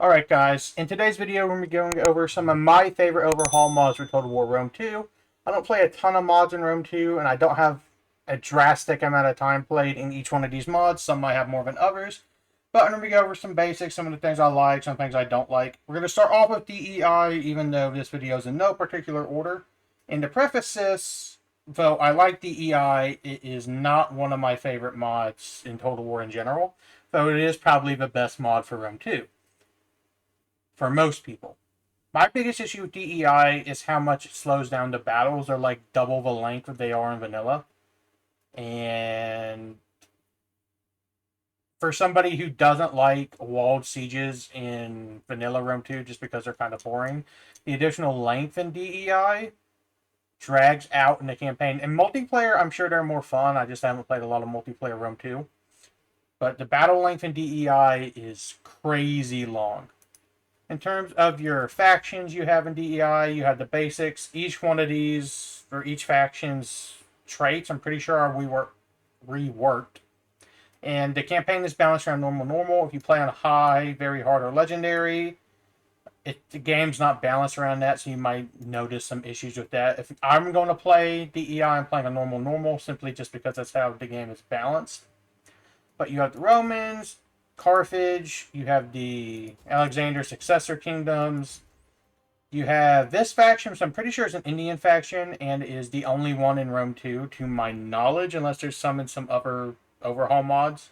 Alright guys, in today's video we're going to be going over some of my favorite overhaul mods for Total War Rome 2. I don't play a ton of mods in Rome 2, and I don't have a drastic amount of time played in each one of these mods. Some might have more than others. But I'm going to go over some basics, some of the things I like, some things I don't like. We're going to start off with DEI, even though this video is in no particular order. And to preface this, though I like DEI, it is not one of my favorite mods in Total War in general, though it is probably the best mod for Rome 2. For most people. My biggest issue with DEI is how much it slows down the battles. They're like double the length that they are in vanilla. And for somebody who doesn't like walled sieges in vanilla Rome 2 just because they're kind of boring, the additional length in DEI drags out in the campaign. In multiplayer, I'm sure they're more fun. I just haven't played a lot of multiplayer Rome 2. But the battle length in DEI is crazy long. In terms of your factions you have in DEI, you have the basics. Each one of these, for each faction's traits, I'm pretty sure are reworked. And the campaign is balanced around normal. If you play on high, very hard, or legendary, the game's not balanced around that, so you might notice some issues with that. If I'm going to play DEI, I'm playing a normal, simply just because that's how the game is balanced. But you have the Romans, Carthage, you have the Alexander successor kingdoms. You have this faction, which I'm pretty sure is an Indian faction, and is the only one in Rome 2, to my knowledge, unless there's some in some other overhaul mods.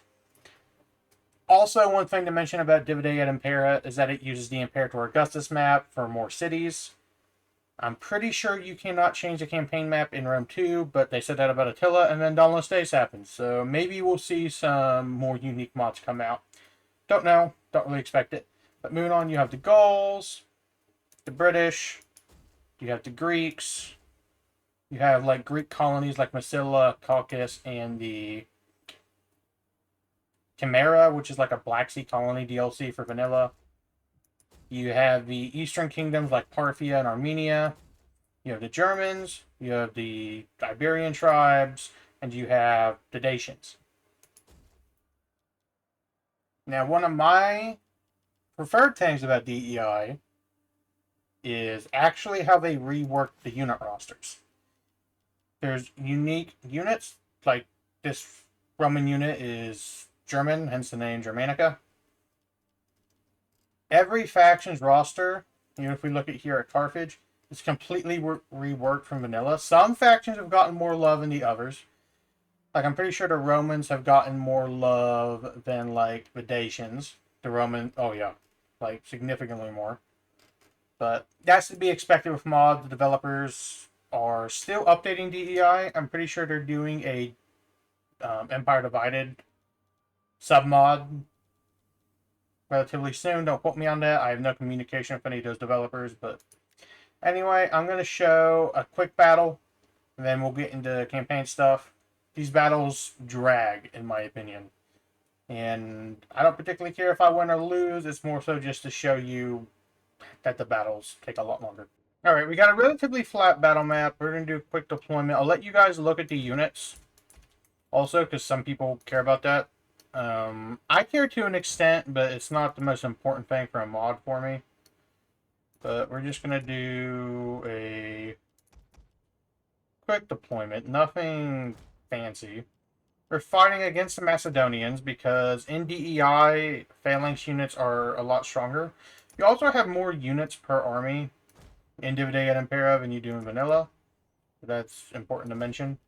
Also, one thing to mention about Divide at Impera is that it uses the Imperator Augustus map for more cities. I'm pretty sure you cannot change the campaign map in Rome 2, but they said that about Attila, and then Dauntless Days happened. So maybe we'll see some more unique mods come out. Don't know. Don't really expect it. But moving on, you have the Gauls, the British, you have the Greeks, you have like Greek colonies like Massilia, Caucasus, and the Chimera, which is like a Black Sea colony DLC for vanilla. You have the Eastern kingdoms like Parthia and Armenia. You have the Germans, you have the Iberian tribes, and you have the Dacians. Now, one of my preferred things about DEI is actually how they rework the unit rosters. There's unique units, like this Roman unit is German, hence the name Germanica. Every faction's roster, if we look at here at Carthage, is completely reworked from vanilla. Some factions have gotten more love than the others. Like, I'm pretty sure the Romans have gotten more love than, like, the Dacians. Oh yeah, like, significantly more. But that's to be expected with mods. The developers are still updating DEI. I'm pretty sure they're doing a Empire Divided submod relatively soon. Don't quote me on that. I have no communication with any of those developers. But anyway, I'm going to show a quick battle, and then we'll get into campaign stuff. These battles drag, in my opinion. And I don't particularly care if I win or lose. It's more so just to show you that the battles take a lot longer. Alright, we got a relatively flat battle map. We're going to do a quick deployment. I'll let you guys look at the units also, because some people care about that. I care to an extent, but it's not the most important thing for a mod for me. But we're just going to do a quick deployment. Nothing fancy. We're fighting against the Macedonians because in DEI, phalanx units are a lot stronger. You also have more units per army in Divide et Impera than you do in vanilla. That's important to mention.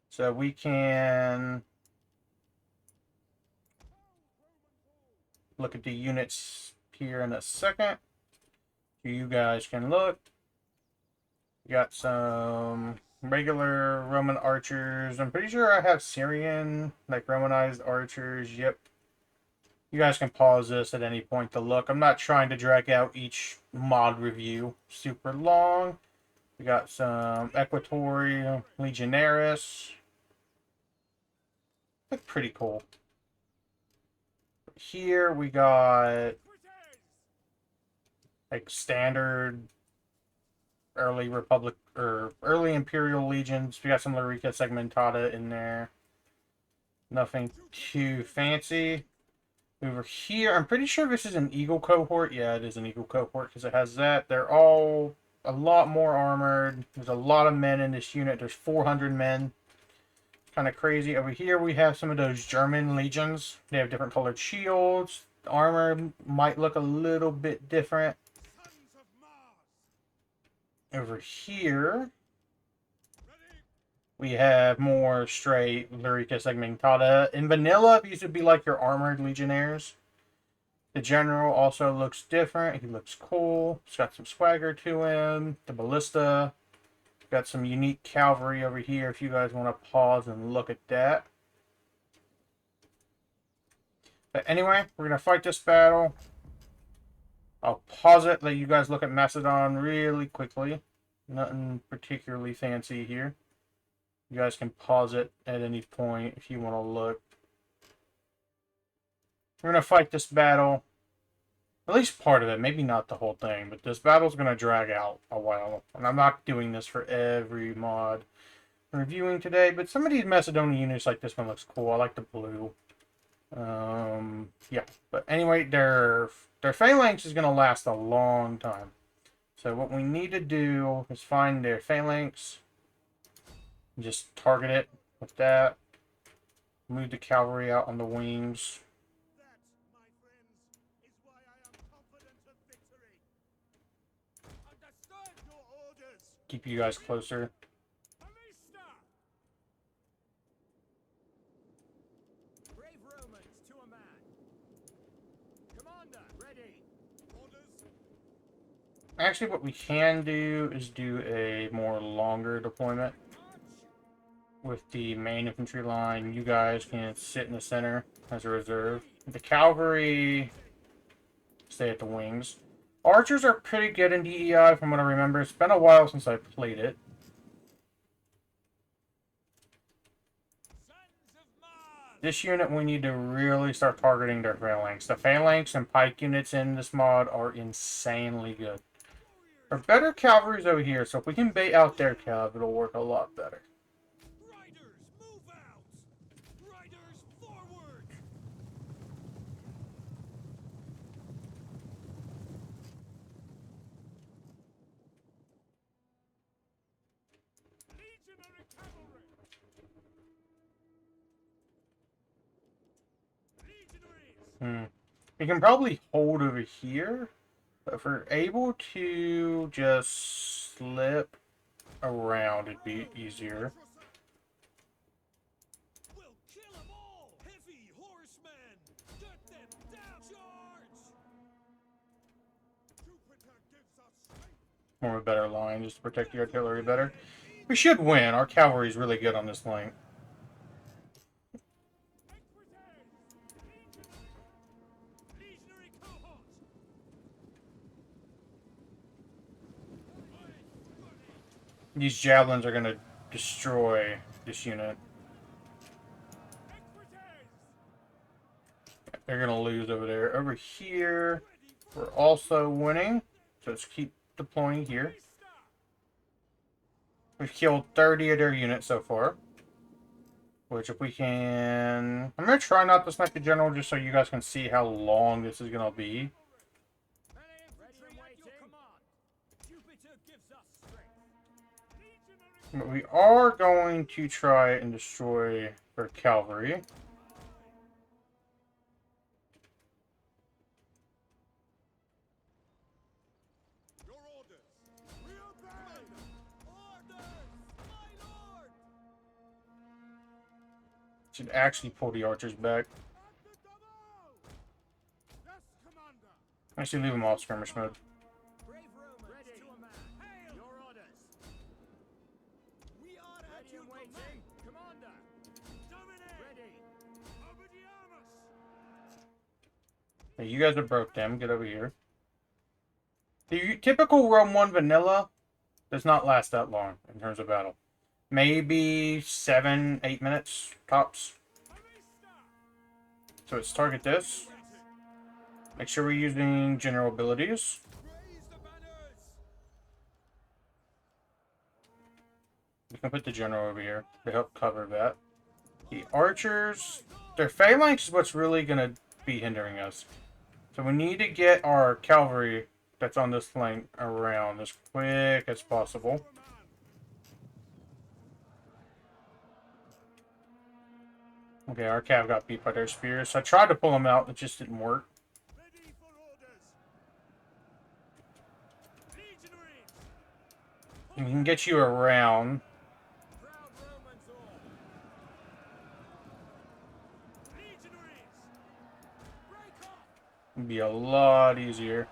So we can look at the units here in a second. You guys can look. We got some regular Roman archers. I'm pretty sure I have Syrian, like Romanized archers. Yep. You guys can pause this at any point to look. I'm not trying to drag out each mod review super long. We got some Equatorial Legionaris. Look pretty cool. Here we got like standard early Republic or early Imperial legions. We got some Larica Segmentata in there. Nothing too fancy. Over here, I'm pretty sure this is an Eagle cohort. Yeah, it is an Eagle cohort because it has that. They're all a lot more armored. There's a lot of men in this unit. There's 400 men. Kind of crazy. Over here, we have some of those German legions. They have different colored shields. The armor might look a little bit different. Over here, we have more straight Lurica Segmentata. In vanilla, these would be like your armored legionnaires. The general also looks different. He looks cool. He's got some swagger to him. The ballista. Got some unique cavalry over here if you guys want to pause and look at that. But anyway, we're going to fight this battle. I'll pause it, let you guys look at Macedon really quickly. Nothing particularly fancy here. You guys can pause it at any point if you want to look. We're going to fight this battle. At least part of it, maybe not the whole thing, but this battle's going to drag out a while. And I'm not doing this for every mod I'm reviewing today, but some of these Macedonian units, like this one, looks cool. I like the blue. Yeah, but anyway, their phalanx is going to last a long time. So what we need to do is find their phalanx. Just target it with that. Move the cavalry out on the wings. Keep you guys closer. Brave Romans to a man. Commander, ready. Orders. Actually, what we can do is do a more longer deployment. With the main infantry line, you guys can sit in the center as a reserve. The cavalry stay at the wings. Archers are pretty good in DEI from what I remember. It's been a while since I played it. This unit, we need to really start targeting their phalanx. The phalanx and pike units in this mod are insanely good. Our better cavalry's over here, so if we can bait out their cav, it'll work a lot better. Riders, move out. Riders, forward. Legionary cavalry. Legionaries. We can probably hold over here, but if we're able to just slip around, it'd be easier. We'll kill them all. Heavy horsemen. Get them down. Charge. Jupiter gives us strength. More of a better line, just to protect the artillery better. We should win. Our cavalry is really good on this lane. Legionary cohort. These javelins are going to destroy this unit. They're going to lose over there. Over here, we're also winning. So let's keep deploying here. We've killed 30 of their units so far. Which if we can... I'm going to try not to snipe the general just so you guys can see how long this is going to be. But we are going to try and destroy their cavalry. Your orders. We obey. Orders, my lord. Should actually pull the archers back. Yes, commander. Actually leave them off skirmish mode. Brave Romans ready. To a man. Hail. Your orders. We are at your waiting. Commander. Dominate. Ready. Obediamus. Hey, you guys have broke them. Get over here. The typical Rome 1 vanilla does not last that long in terms of battle. Maybe 7-8 minutes tops. So let's target this. Make sure we're using general abilities. Raise the banners. We can put the general over here to help cover that. The archers, their phalanx is what's really going to be hindering us. So we need to get our cavalry that's on this flank around as quick as possible. Okay, our cav got beat by their spears. So I tried to pull them out, it just didn't work. Ready for orders. Legionaries. And we can get you around. Proud Romans all. Legionaries. Break off. It'd be a lot easier.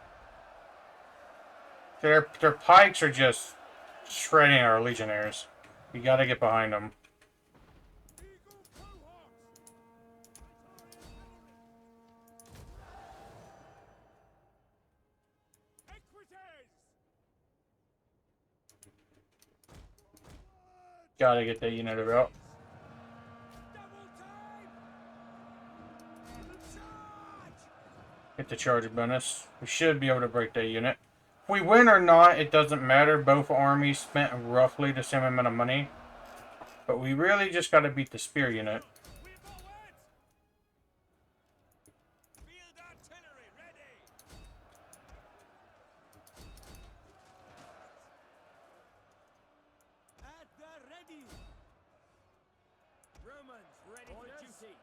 Their pikes are just shredding our legionnaires. We gotta get behind them. Eagle cohorts. Equites. Gotta get that unit about. Double time. Charge. Get the charge bonus. We should be able to break that unit. If we win or not, it doesn't matter. Both armies spent roughly the same amount of money. But we really just gotta beat the spear unit. We forward. Field artillery ready. At the ready. Romans ready for duty.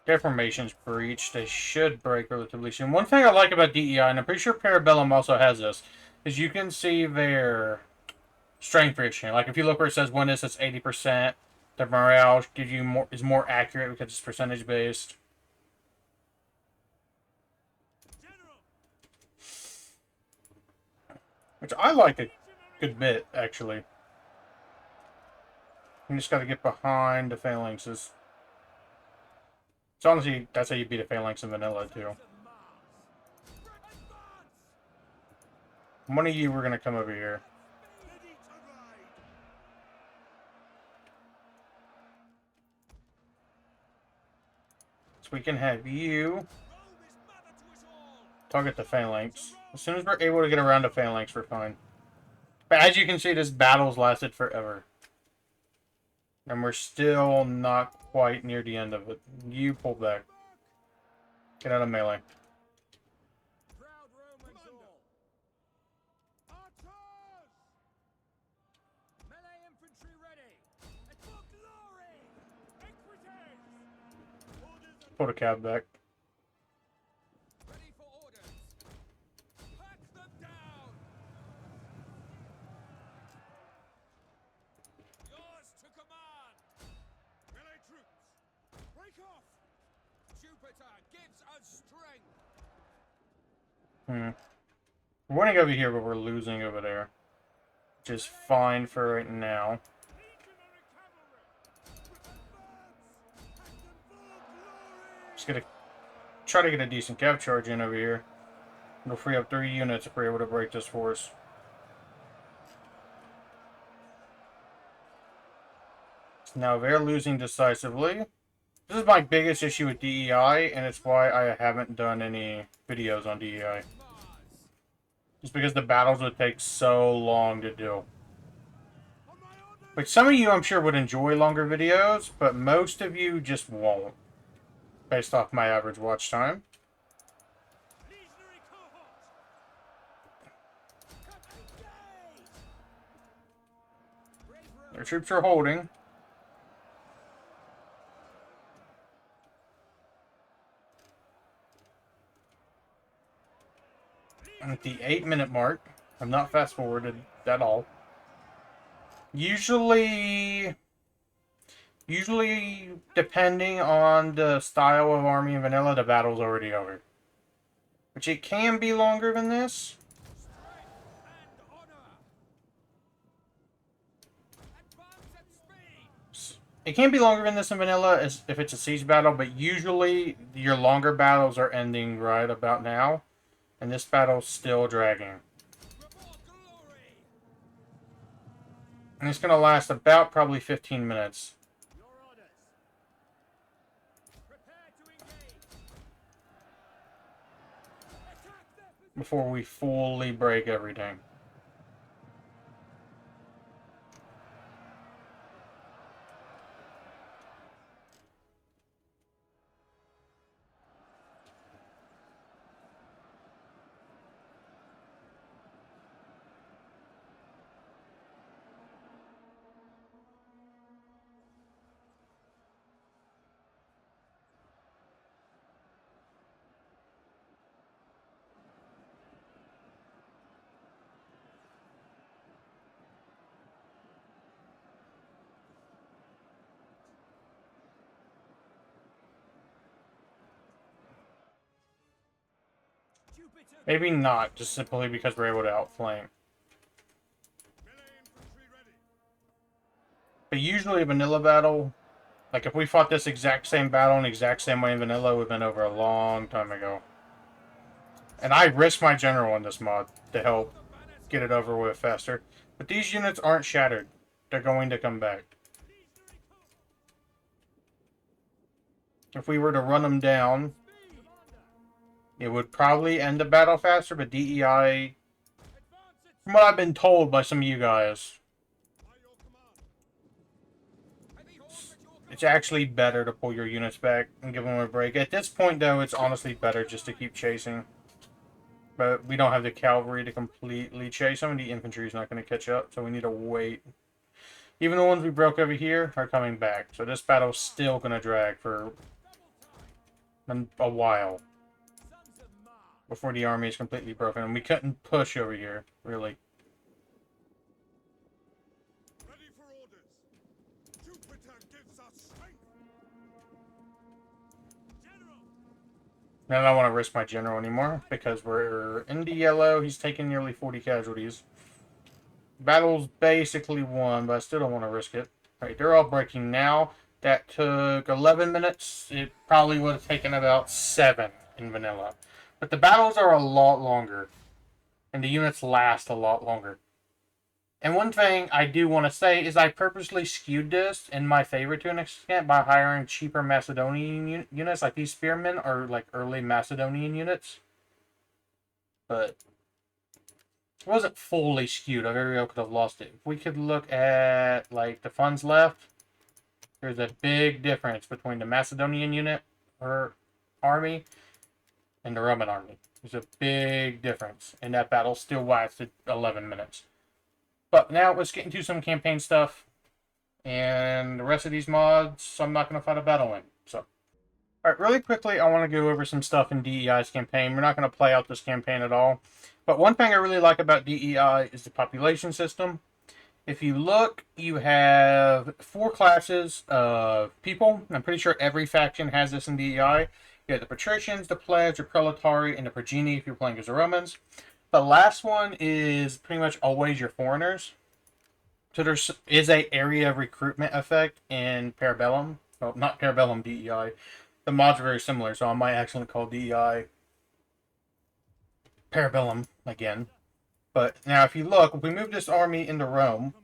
Their formation's breached. They should break relatively soon. One thing I like about DEI, and I'm pretty sure Bellum also has this, is you can see their strength ratio. Like if you look where it says when this, it's 80%. The morale gives you is more accurate because it's percentage based. General. Which I like a good bit, actually. You just gotta get behind the phalanxes. So honestly, that's how you beat a phalanx in vanilla too. One of you were gonna come over here. Ready to ride. So we can have you Rome is mother to us all. target the phalanx. As soon as we're able to get around the phalanx, we're fine. But as you can see, this battle's lasted forever. And we're still not quite near the end of it. You pull back. Get out of melee. Proud Romans all. Archers. Melee infantry ready. And for glory. Equites. Orders Pull the cab back. ready for orders. Hack them down. Yours to command. Melee troops. Break off. Jupiter gives us strength. We're winning over here, but we're losing over there. Which is fine for right now. Legionary cavalry. Advance. Hack them for glory. Just gonna try to get a decent cav charge in over here. We'll free up 3 units if we're able to break this force. Now they're losing decisively. This is my biggest issue with DEI, and it's why I haven't done any videos on DEI. Just because the battles would take so long to do. On my order. Like, some of you, I'm sure, would enjoy longer videos, but most of you just won't. Based off my average watch time. Legionary cohort. Engage. Brave Their Romans. troops are holding. I'm at the 8-minute mark. I'm not fast forwarded at all. Usually, depending on the style of army in vanilla, the battle's already over. Which it can be longer than this. Strength and honor. Advance at speed. It can be longer than this in vanilla if it's a siege battle, but usually your longer battles are ending right about now. And this battle's still dragging. Report glory. And it's going to last about probably 15 minutes Your orders. Prepare to engage. Attack their position. before we fully break everything. Jupiter. Maybe not, just simply because we're able to outflank. Melee infantry ready. But usually a vanilla battle, like if we fought this exact same battle in the exact same way in vanilla, it would have been over a long time ago. And I risked my general in this mod to help The banners get it over with faster. But these units aren't shattered. They're going to come back. needs to recover. If we were to run them down, Speed. Commander. it would probably end the battle faster, but DEI, Advance it. from what I've been told by some of you guys, By your command. Heavy horse at your command. it's actually better to pull your units back and give them a break. At this point, though, it's honestly better just to keep chasing. But we don't have the cavalry to completely chase them, and the infantry is not going to catch up, so we need to wait. Even the ones we broke over here are coming back, so this battle's still going to drag for a while Sons of Mars. before the army is completely broken, and we couldn't push over here, really. Ready for orders. Jupiter gives us strength. General. Now I don't want to risk my general anymore, because we're in the yellow, he's taking nearly 40 casualties. Battle's basically won, but I still don't want to risk it. Alright, they're all breaking now. That took 11 minutes. It probably would have taken about 7 in vanilla. But the battles are a lot longer. And the units last a lot longer. And one thing I do want to say is I purposely skewed this in my favor to an extent by hiring cheaper Macedonian units. Like these spearmen are like early Macedonian units. But it wasn't fully skewed. I very well could have lost it. If we could look at like the funds left, there's a big difference between the Macedonian unit or army and the Roman army. There's a big difference, and that battle still lasted 11 minutes. But now let's get into some campaign stuff, and the rest of these mods I'm not going to fight a battle in. So, alright, really quickly I want to go over some stuff in DEI's campaign. We're not going to play out this campaign at all. But one thing I really like about DEI is the population system. If you look, you have 4 classes of people. I'm pretty sure every faction has this in DEI. You have the patricians, the plebs, the proletari, and the progeny if you're playing as the Romans. The last one is pretty much always your foreigners. So there is a area of recruitment effect in Bellum. Well, not Bellum, DEI. The mods are very similar, so I might actually call DEI Bellum again. But now if you look, if we move this army into Rome,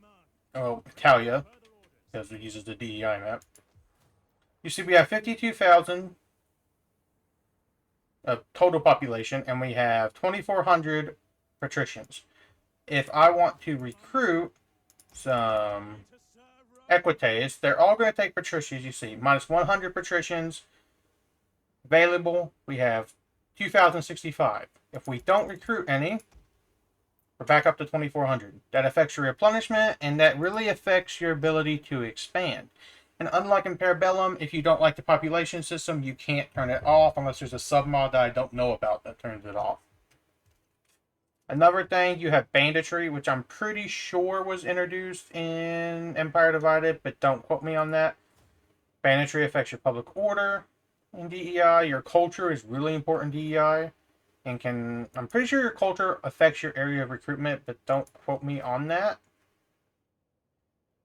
Italia, because it uses the DEI map, you see we have 52,000 of total population, and we have 2,400 patricians. If I want to recruit some equites, they're all going to take patricians, you see. Minus 100 patricians available, we have 2,065. If we don't recruit any, we're back up to 2,400. That affects your replenishment, and that really affects your ability to expand. And unlike in Bellum, if you don't like the population system, you can't turn it off unless there's a submod that I don't know about that turns it off. Another thing, you have banditry, which I'm pretty sure was introduced in Empire Divided, but don't quote me on that. Banditry affects your public order in DEI. Your culture is really important in DEI. And I'm pretty sure your culture affects your area of recruitment, but don't quote me on that.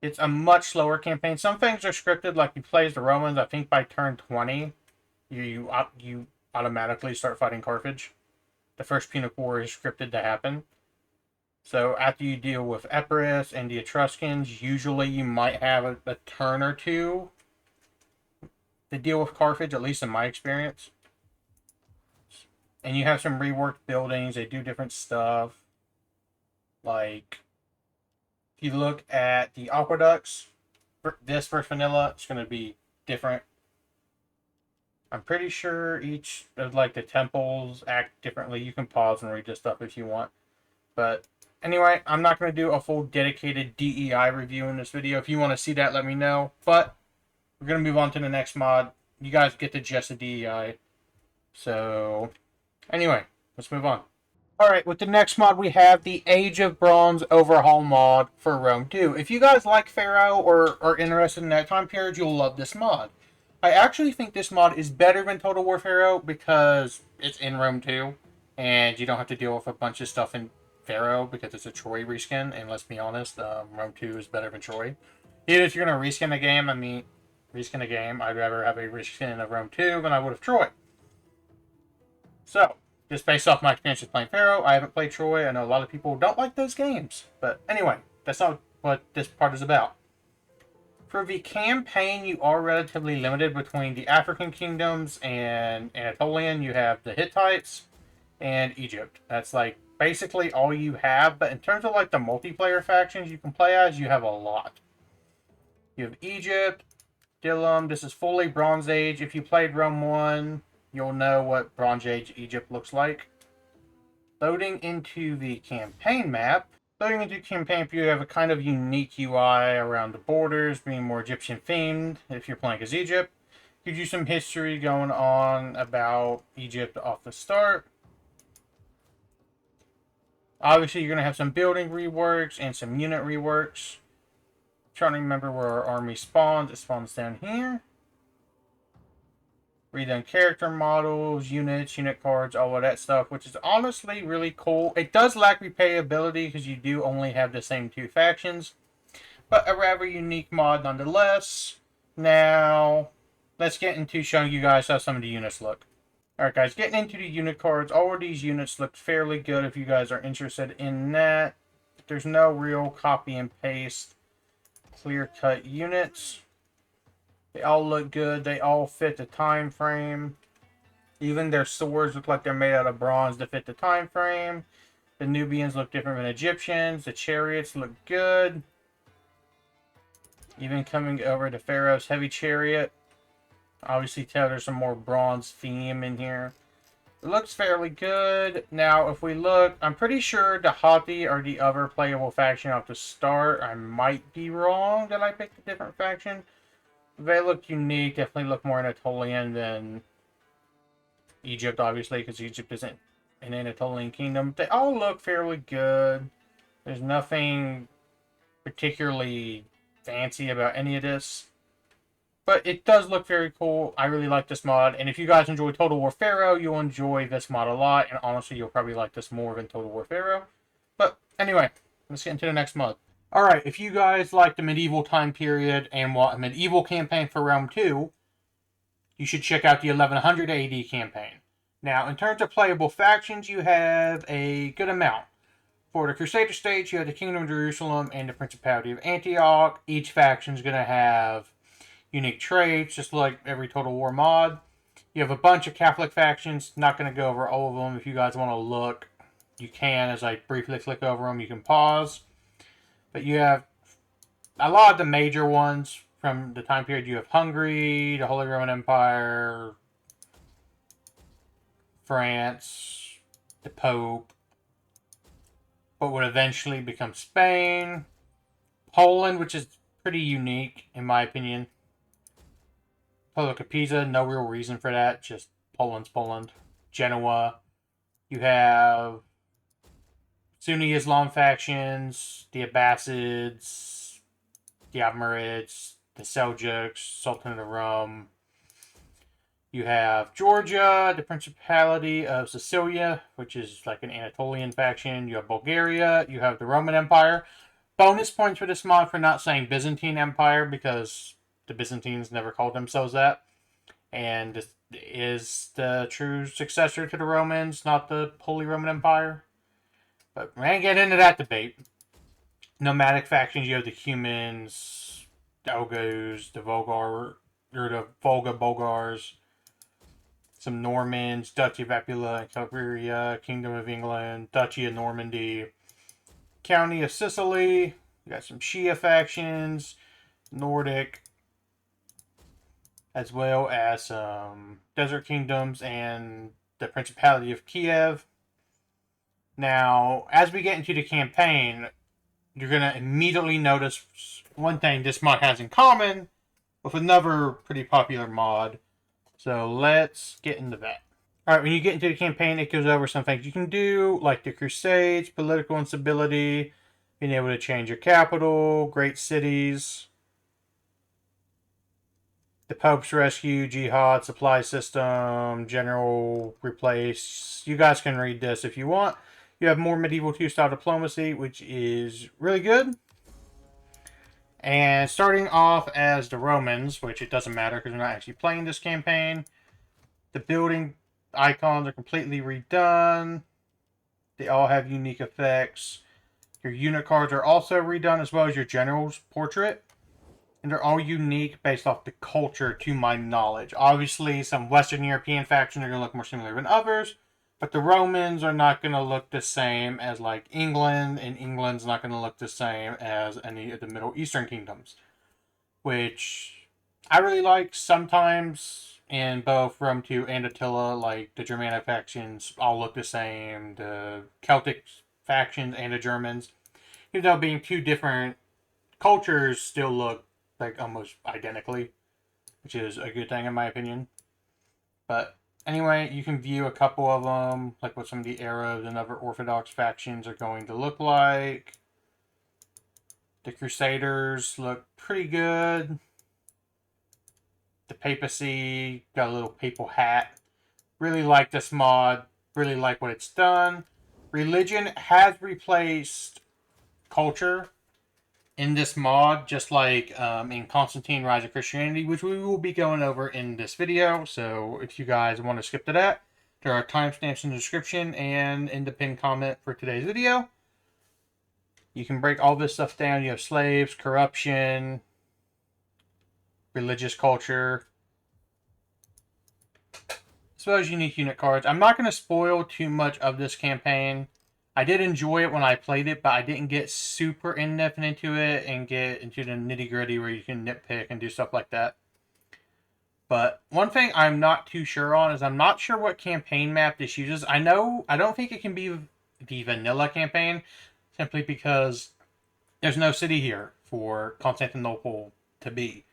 It's a much slower campaign. Some things are scripted, like you play as the Romans. I think by turn 20, you automatically start fighting Carthage. The first Punic War is scripted to happen. So after you deal with Epirus and the Etruscans, usually you might have a turn or two to deal with Carthage, at least in my experience. And you have some reworked buildings. They do different stuff. Like, if you look at the aqueducts, this versus vanilla, it's going to be different. I'm pretty sure each of like the temples act differently. You can pause and read this stuff if you want. But anyway, I'm not going to do a full dedicated DEI review in this video. If you want to see that, let me know. But we're going to move on to the next mod. You guys get the gist of DEI. So anyway, let's move on. Alright, with the next mod, we have the Age of Bronze overhaul mod for Rome 2. If you guys like Pharaoh or are interested in that time period, you'll love this mod. I actually think this mod is better than Total War Pharaoh because it's in Rome 2, and you don't have to deal with a bunch of stuff in Pharaoh because it's a Troy reskin. And let's be honest, Rome 2 is better than Troy. Even if you're gonna reskin a game, I'd rather have a reskin of Rome 2 than I would of Troy. So, just based off my experience with playing Pharaoh, I haven't played Troy. I know a lot of people don't like those games. But anyway, that's not what this part is about. For the campaign, you are relatively limited between the African kingdoms and Anatolian. You have the Hittites and Egypt. That's like basically all you have. But in terms of like the multiplayer factions you can play as, you have a lot. You have Egypt, Bellum. This is fully Bronze Age. If you played Rome 1, you'll know what Bronze Age Egypt looks like. Loading into the campaign map. Loading into campaign view, you have a kind of unique UI around the borders, being more Egyptian themed if you're playing as Egypt. Gives you some history going on about Egypt off the start. Obviously, you're going to have some building reworks and some unit reworks. Trying to remember where our army spawns. It spawns down here. Redone character models, units, unit cards, all of that stuff, which is honestly really cool. It does lack replayability because you do only have the same two factions, but a rather unique mod nonetheless. Now, let's get into showing you guys how some of the units look. Alright guys, getting into the unit cards, all of these units look fairly good if you guys are interested in that. There's no real copy and paste, clear-cut units. They all look good. They all fit the time frame. Even their swords look like they're made out of bronze to fit the time frame. The Nubians look different than Egyptians. The chariots look good. Even coming over to Pharaoh's heavy chariot. Obviously tell there's some more bronze theme in here. It looks fairly good. Now, if we look, I'm pretty sure the Hatti are the other playable faction off the start. I might be wrong that I picked a different faction. They look unique, definitely look more Anatolian than Egypt, obviously, because Egypt isn't an Anatolian kingdom. They all look fairly good. There's nothing particularly fancy about any of this. But it does look very cool. I really like this mod. And if you guys enjoy Total War Pharaoh, you'll enjoy this mod a lot. And honestly, you'll probably like this more than Total War Pharaoh. But anyway, let's get into the next mod. Alright, if you guys like the medieval time period and want a medieval campaign for Rome 2, you should check out the 1100 AD campaign. Now, in terms of playable factions, you have a good amount. For the Crusader stage, you have the Kingdom of Jerusalem and the Principality of Antioch. Each faction is going to have unique traits, just like every Total War mod. You have a bunch of Catholic factions. Not going to go over all of them. If you guys want to look, you can. As I briefly click over them, you can pause. But you have a lot of the major ones from the time period. You have Hungary, the Holy Roman Empire, France, the Pope, what would eventually become Spain, Poland, which is pretty unique in my opinion. Republic of Pisa, no real reason for that, just Poland's Poland. Genoa. You have Sunni Islam factions, the Abbasids, the Almoravids, the Seljuks, Sultanate of Rome. You have Georgia, the Principality of Sicilia, which is like an Anatolian faction. You have Bulgaria. You have the Roman Empire. Bonus points for this mod for not saying Byzantine Empire, because the Byzantines never called themselves that. And this is the true successor to the Romans, not the Holy Roman Empire. But we ain't getting into that debate. Nomadic factions, you have the Humans, the Ogos, the Volga Bulgars, some Normans, Duchy of Apula and Calabria, Kingdom of England, Duchy of Normandy, County of Sicily. You got some Shia factions, Nordic, as well as some Desert Kingdoms and the Principality of Kiev. Now, as we get into the campaign, you're going to immediately notice one thing this mod has in common with another pretty popular mod. So let's get into that. Alright, when you get into the campaign, it goes over some things you can do, like the Crusades, political instability, being able to change your capital, great cities. The Pope's Rescue, Jihad, Supply System, General Replace. You guys can read this if you want. You have more Medieval 2 style diplomacy, which is really good. And starting off as the Romans, which it doesn't matter because we're not actually playing this campaign. The building icons are completely redone. They all have unique effects. Your unit cards are also redone, as well as your general's portrait. And they're all unique based off the culture, to my knowledge. Obviously, some Western European factions are going to look more similar than others. But the Romans are not going to look the same as, like, England. And England's not going to look the same as any of the Middle Eastern kingdoms. Which I really like. Sometimes in both Rome 2 and Attila, like, the Germanic factions all look the same. The Celtic factions and the Germans, even though being two different cultures, still look like almost identically, which is a good thing in my opinion. But anyway, you can view a couple of them, like what some of the Arabs and other Orthodox factions are going to look like. The Crusaders look pretty good. The Papacy got a little papal hat. Really like this mod. Really like what it's done. Religion has replaced culture in this mod, just like in Constantine, Rise of Christianity, which we will be going over in this video. So if you guys want to skip to that, there are timestamps in the description and in the pinned comment for today's video. You can break all this stuff down. You have slaves, corruption, religious culture, as well as unique unit cards. I'm not going to spoil too much of this campaign. I did enjoy it when I played it, but I didn't get super in-depth into it and get into the nitty-gritty where you can nitpick and do stuff like that. But one thing I'm not too sure on is I'm not sure what campaign map this uses. I don't think it can be the vanilla campaign, simply because there's no city here for Constantinople to be.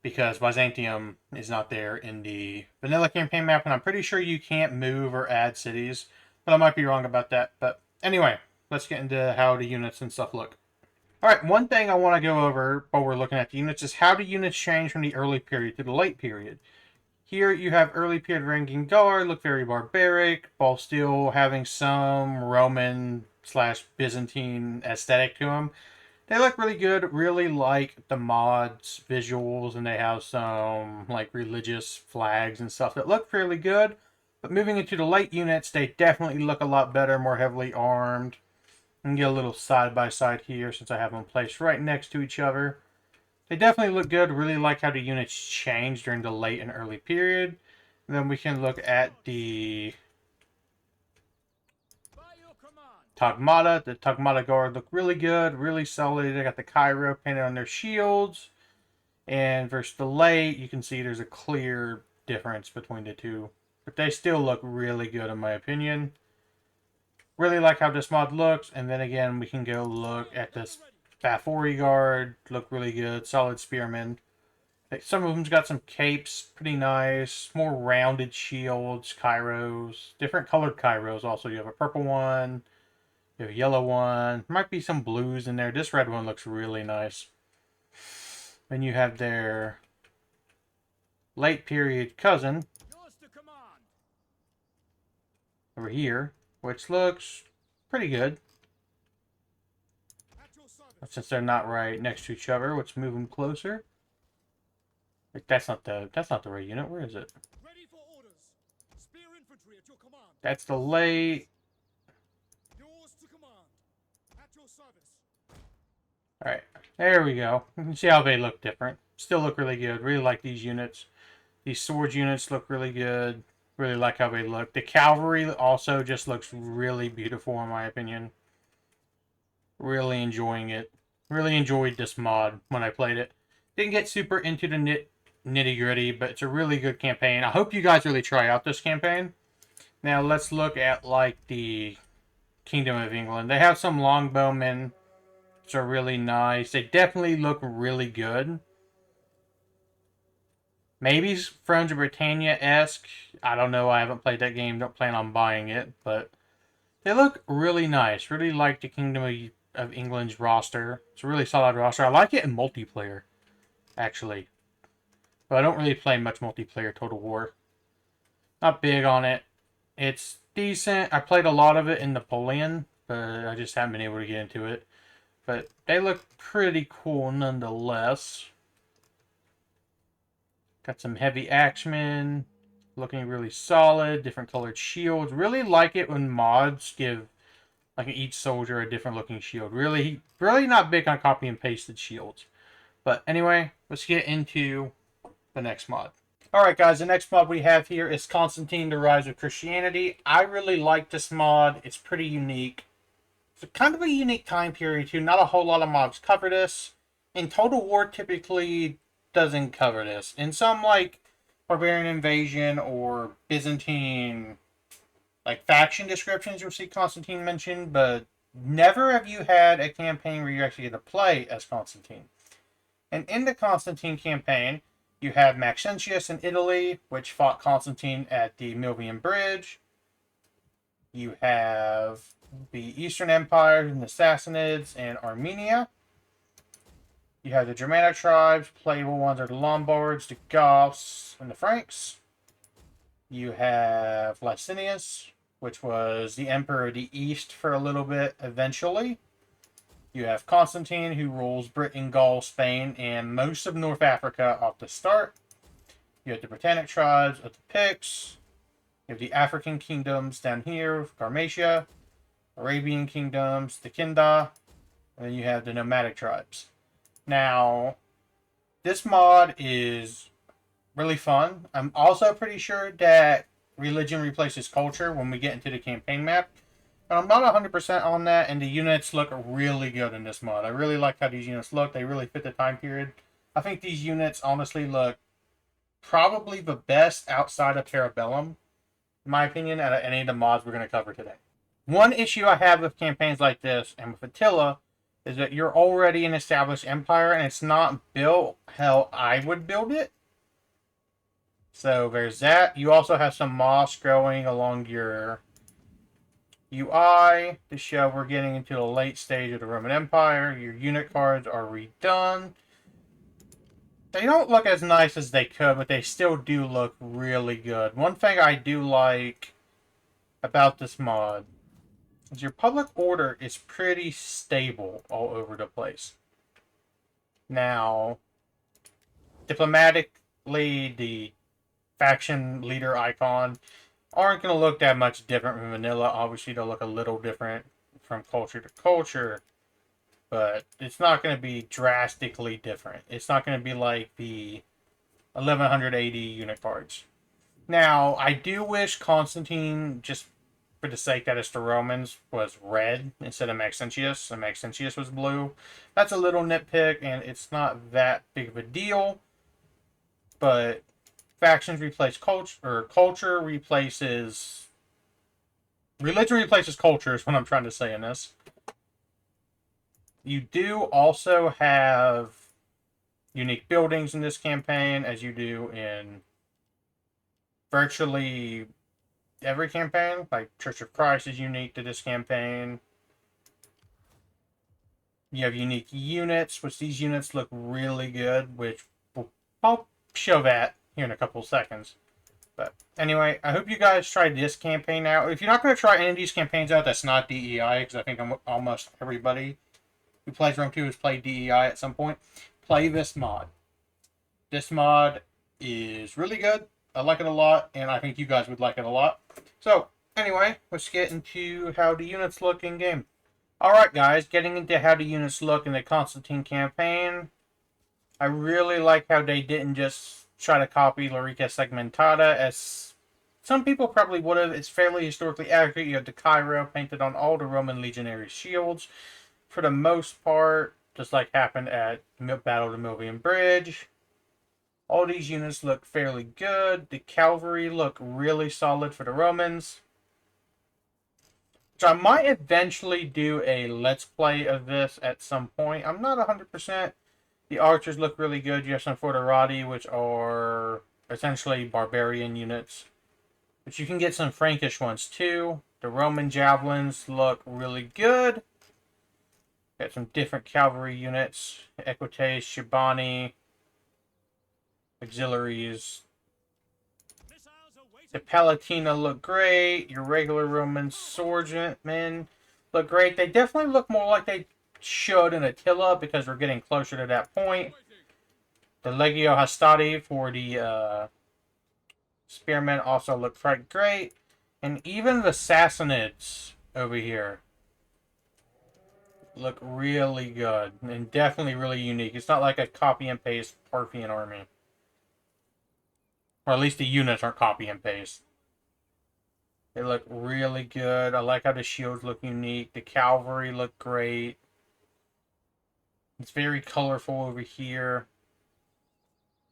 Because Byzantium is not there in the vanilla campaign map, and I'm pretty sure you can't move or add cities. But I might be wrong about that. But anyway, let's get into how the units and stuff look. Alright, one thing I want to go over while we're looking at the units is how do units change from the early period to the late period. Here you have early period ranking guard, look very barbaric, while still having some Roman/Byzantine aesthetic to them. They look really good, really like the mods visuals, and they have some like religious flags and stuff that look fairly good. But moving into the late units, they definitely look a lot better, more heavily armed. And get a little side by side here since I have them placed right next to each other. They definitely look good, really like how the units change during the late and early period. And then we can look at the Tagmata. The Tagmata Guard look really good, really solid. They got the Cairo painted on their shields. And versus the late, you can see there's a clear difference between the two. But they still look really good in my opinion. Really like how this mod looks. And then again, we can go look at this Bafori Guard. Look really good. Solid spearmen. Some of them's got some capes. Pretty nice. More rounded shields. Kairos. Different colored Kairos also. You have a purple one. You have a yellow one. Might be some blues in there. This red one looks really nice. Then you have their late period cousin over here, which looks pretty good. But since they're not right next to each other, let's move them closer. That's not the right unit. Where is it? That's the late. Alright, there we go. You can see how they look different. Still look really good. Really like these units. These sword units look really good. Really like how they look. The cavalry also just looks really beautiful in my opinion. Really enjoying it. Really enjoyed this mod when I played it. Didn't get super into the nitty-gritty, but it's a really good campaign. I hope you guys really try out this campaign. Now let's look at like the Kingdom of England. They have some longbowmen, which are really nice. They definitely look really good. Maybe Thrones of Britannia-esque. I don't know. I haven't played that game. Don't plan on buying it. But they look really nice. Really like the Kingdom of England's roster. It's a really solid roster. I like it in multiplayer, actually. But I don't really play much multiplayer Total War. Not big on it. It's decent. I played a lot of it in Napoleon, but I just haven't been able to get into it. But they look pretty cool nonetheless. Got some heavy axemen, looking really solid, different colored shields. Really like it when mods give like each soldier a different looking shield. Really not big on copy and pasted shields. But anyway, let's get into the next mod. Alright guys, the next mod we have here is Constantine, the Rise of Christianity. I really like this mod. It's pretty unique. It's kind of a unique time period too. Not a whole lot of mods cover this. And Total War typically doesn't cover this. In some like Barbarian Invasion or Byzantine like faction descriptions, you'll see Constantine mentioned, but never have you had a campaign where you actually get to play as Constantine. And in the Constantine campaign, you have Maxentius in Italy, which fought Constantine at the Milvian Bridge. You have the Eastern Empire and the Sassanids and Armenia. You have the Germanic tribes. Playable ones are the Lombards, the Goths, and the Franks. You have Licinius, which was the Emperor of the East for a little bit eventually. You have Constantine, who rules Britain, Gaul, Spain, and most of North Africa off the start. You have the Britannic tribes of the Picts. You have the African kingdoms down here, Carmatia, Arabian kingdoms, the Kinda, and then you have the nomadic tribes. Now, this mod is really fun. I'm also pretty sure that religion replaces culture when we get into the campaign map. And I'm not 100% on that, and the units look really good in this mod. I really like how these units look. They really fit the time period. I think these units honestly look probably the best outside of Bellum, in my opinion, out of any of the mods we're going to cover today. One issue I have with campaigns like this, and with Attila, is that you're already an established empire, and it's not built how I would build it. So there's that. You also have some moss growing along your UI to show we're getting into the late stage of the Roman Empire. Your unit cards are redone. They don't look as nice as they could, but they still do look really good. One thing I do like about this mod is your public order is pretty stable all over the place. Now, diplomatically, the faction leader icon aren't going to look that much different from vanilla. Obviously, they'll look a little different from culture to culture, but it's not going to be drastically different. It's not going to be like the 1180 unit cards. Now, I do wish Constantine, just for the sake that it's the Romans, was red instead of Maxentius, and Maxentius was blue. That's a little nitpick, and it's not that big of a deal, but factions replace culture, or culture replaces... Religion replaces culture is what I'm trying to say in this. You do also have unique buildings in this campaign, as you do in virtually every campaign. Like Church of Christ is unique to this campaign. You have unique units, which these units look really good, which I'll show that here in a couple of seconds. But anyway, I hope you guys tried this campaign out. If you're not going to try any of these campaigns out, that's not DEI, because I think almost everybody who plays Rome 2 has played DEI at some point. Play this mod. This mod is really good. I like it a lot, and I think you guys would like it a lot. So, anyway, let's get into how the units look in-game. Alright guys, getting into how the units look in the Constantine campaign. I really like how they didn't just try to copy Lorica Segmentata, as some people probably would have. It's fairly historically accurate. You have the Cairo painted on all the Roman legionary shields. For the most part, just like happened at Battle of the Milvian Bridge. All these units look fairly good. The cavalry look really solid for the Romans. So I might eventually do a Let's Play of this at some point. I'm not 100%. The archers look really good. You have some Forterati, which are essentially barbarian units. But you can get some Frankish ones too. The Roman javelins look really good. Got some different cavalry units. Equites, Shibani. auxiliaries. Missiles awaiting. The Palatina look great. Your regular Roman swordsmen look great. They definitely look more like they should in Attila because we're getting closer to that point. The Legio Hastati for the spearmen also look quite great. And even the Sassanids over here look really good and definitely really unique. It's not like a copy and paste Parthian army. Or at least the units aren't copy and paste. They look really good. I like how the shields look unique. The cavalry look great. It's very colorful over here.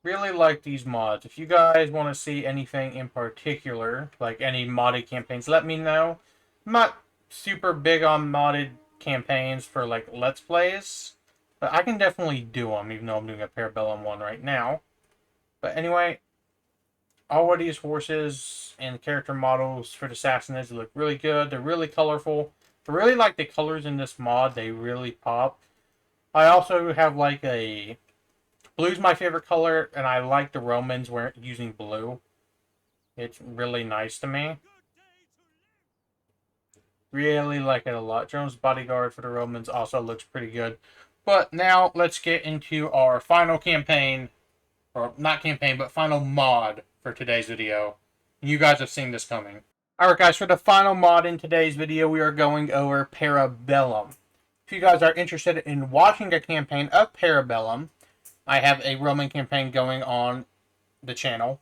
Really like these mods. If you guys want to see anything in particular, like any modded campaigns, let me know. I'm not super big on modded campaigns for like Let's Plays, but I can definitely do them, even though I'm doing a Bellum one right now. But anyway, all of these horses and character models for the Sassanids look really good. They're really colorful. I really like the colors in this mod. They really pop. I also have like a... Blue's my favorite color, and I like the Romans using blue. It's really nice to me. Really like it a lot. Jones' bodyguard for the Romans also looks pretty good. But now let's get into our final campaign. Or not campaign, but final mod for today's video. You guys have seen this coming. Alright guys, for the final mod in today's video, we are going over Bellum. If you guys are interested in watching a campaign of Bellum, I have a Roman campaign going on the channel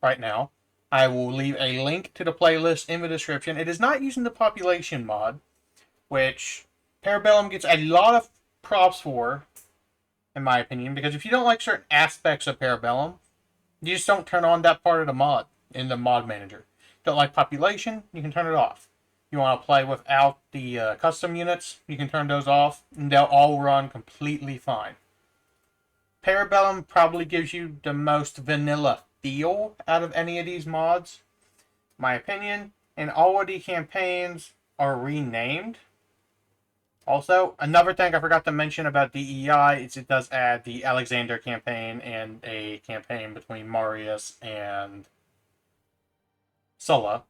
right now. I will leave a link to the playlist in the description. It is not using the population mod, which Bellum gets a lot of props for, in my opinion, because if you don't like certain aspects of Bellum, you just don't turn on that part of the mod in the mod manager. Don't like population, you can turn it off. You want to play without the custom units, you can turn those off, and they'll all run completely fine. Bellum probably gives you the most vanilla feel out of any of these mods, my opinion, and all of the campaigns are renamed. Also, another thing I forgot to mention about DEI is it does add the Alexander campaign and a campaign between Marius and Sulla.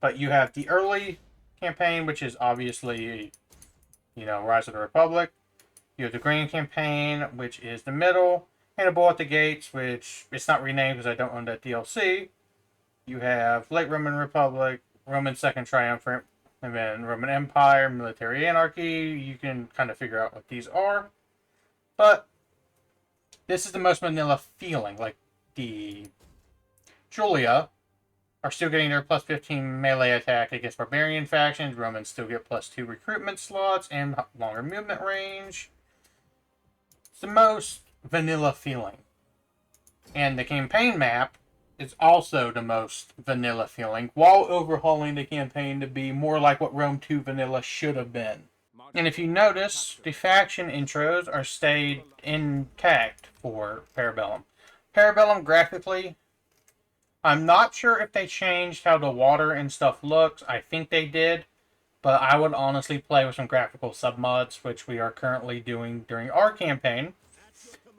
But you have the early campaign, which is obviously, Rise of the Republic. You have the Grand Campaign, which is the middle. And a Bull at the Gates, which it's not renamed because I don't own that DLC. You have Late Roman Republic, Roman Second Triumvirate, and then Roman Empire, Military Anarchy. You can kind of figure out what these are. But this is the most vanilla feeling. Like the Julia are still getting their plus 15 melee attack against barbarian factions. Romans still get plus 2 recruitment slots and longer movement range. It's the most vanilla feeling. And the campaign map is also the most vanilla feeling, while overhauling the campaign to be more like what Rome 2 vanilla should have been. And if you notice, the faction intros are stayed intact for Bellum. Bellum graphically, I'm not sure if they changed how the water and stuff looks. I think they did. But I would honestly play with some graphical submods, which we are currently doing during our campaign.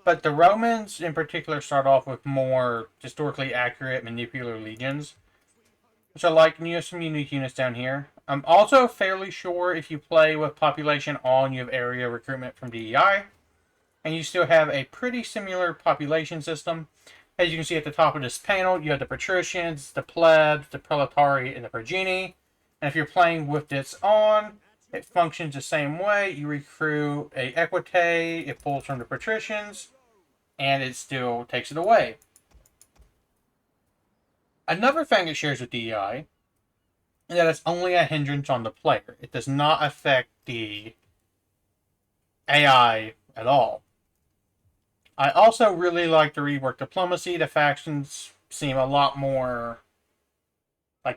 But the Romans, in particular, start off with more historically accurate manipular legions, which I like. And you have some unique units down here. I'm also fairly sure if you play with population on, you have area recruitment from DEI. And you still have a pretty similar population system. As you can see at the top of this panel, you have the patricians, the plebs, the proletari, and the progeny. And if you're playing with this on, it functions the same way. You recruit a equite, it pulls from the patricians, and it still takes it away. Another thing it shares with DEI is that it's only a hindrance on the player. It does not affect the AI at all. I also really like the rework diplomacy. The factions seem a lot more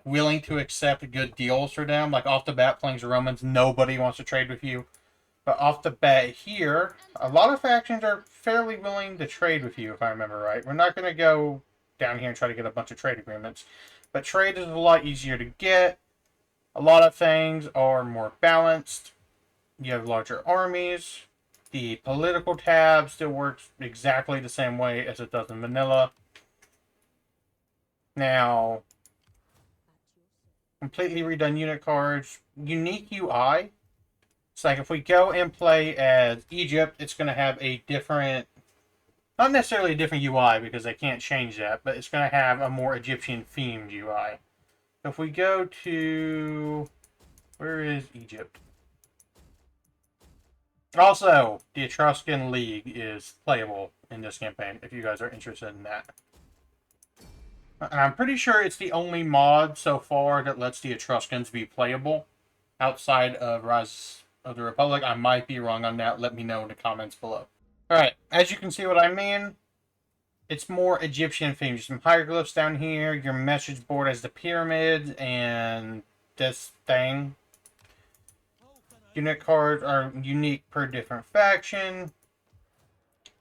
willing to accept good deals for them. Like off the bat, playing the Romans, nobody wants to trade with you. But off the bat here, a lot of factions are fairly willing to trade with you, if I remember right. We're not going to go down here and try to get a bunch of trade agreements. But trade is a lot easier to get. A lot of things are more balanced. You have larger armies. The political tab still works exactly the same way as it does in vanilla. Now, completely redone unit cards. Unique UI. It's like if we go and play as Egypt, it's going to have a different, not necessarily a different UI because they can't change that, but it's going to have a more Egyptian themed UI. If we go to, where is Egypt? Also, the Etruscan League is playable in this campaign if you guys are interested in that. And I'm pretty sure it's the only mod so far that lets the Etruscans be playable outside of Rise of the Republic. I might be wrong on that. Let me know in the comments below. Alright, as you can see what I mean, it's more Egyptian themed. Some hieroglyphs down here. Your message board has the pyramids and this thing. Unit cards are unique per different faction.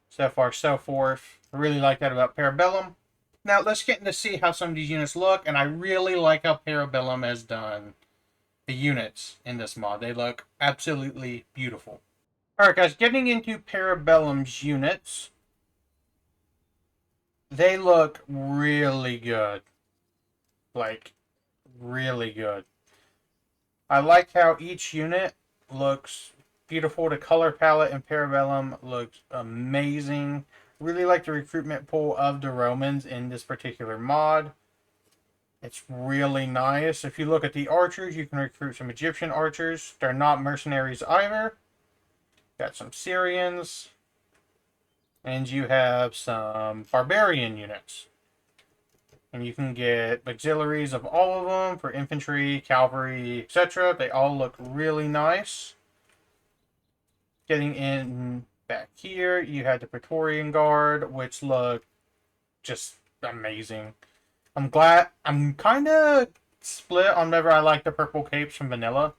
So far, so forth. I really like that about Bellum. Now, let's get into see how some of these units look. And I really like how Bellum has done the units in this mod. They look absolutely beautiful. Alright, guys. Getting into Bellum's units. They look really good. Like, really good. I like how each unit looks beautiful. The color palette in Bellum looks amazing. Really like the recruitment pool of the Romans in this particular mod. It's really nice. If you look at the archers, you can recruit some Egyptian archers. They're not mercenaries either. Got some Syrians. And you have some barbarian units. And you can get auxiliaries of all of them for infantry, cavalry, etc. They all look really nice. Getting in back here, you had the Praetorian Guard, which look just amazing. I'm kind of split on whether I like the purple capes from vanilla,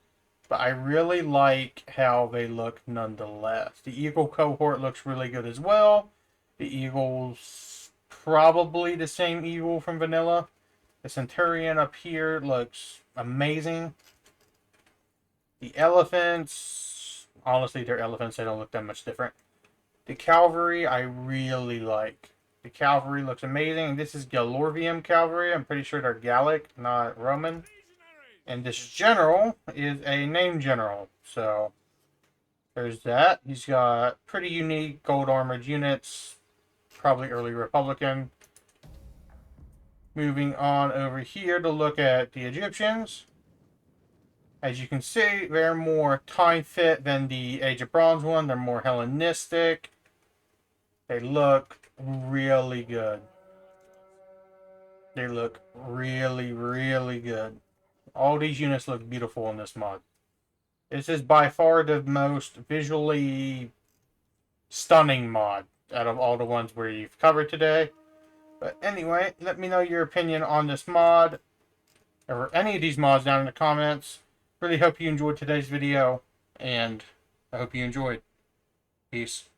but I really like how they look nonetheless. The Eagle cohort looks really good as well. The Eagle's probably the same Eagle from vanilla. The Centurion up here looks amazing. The elephants, honestly, they're elephants. They don't look that much different. The cavalry, I really like. The cavalry looks amazing. This is Galorvium cavalry. I'm pretty sure they're Gallic, not Roman. And this general is a named general. So, there's that. He's got pretty unique gold armored units. Probably early Republican. Moving on over here to look at the Egyptians. As you can see, they're more time fit than the Age of Bronze one. They're more Hellenistic. They look really good. They look really, really good. All these units look beautiful in this mod. This is by far the most visually stunning mod out of all the ones we've covered today. But anyway, let me know your opinion on this mod, or any of these mods down in the comments. Really hope you enjoyed today's video, and I hope you enjoyed. Peace.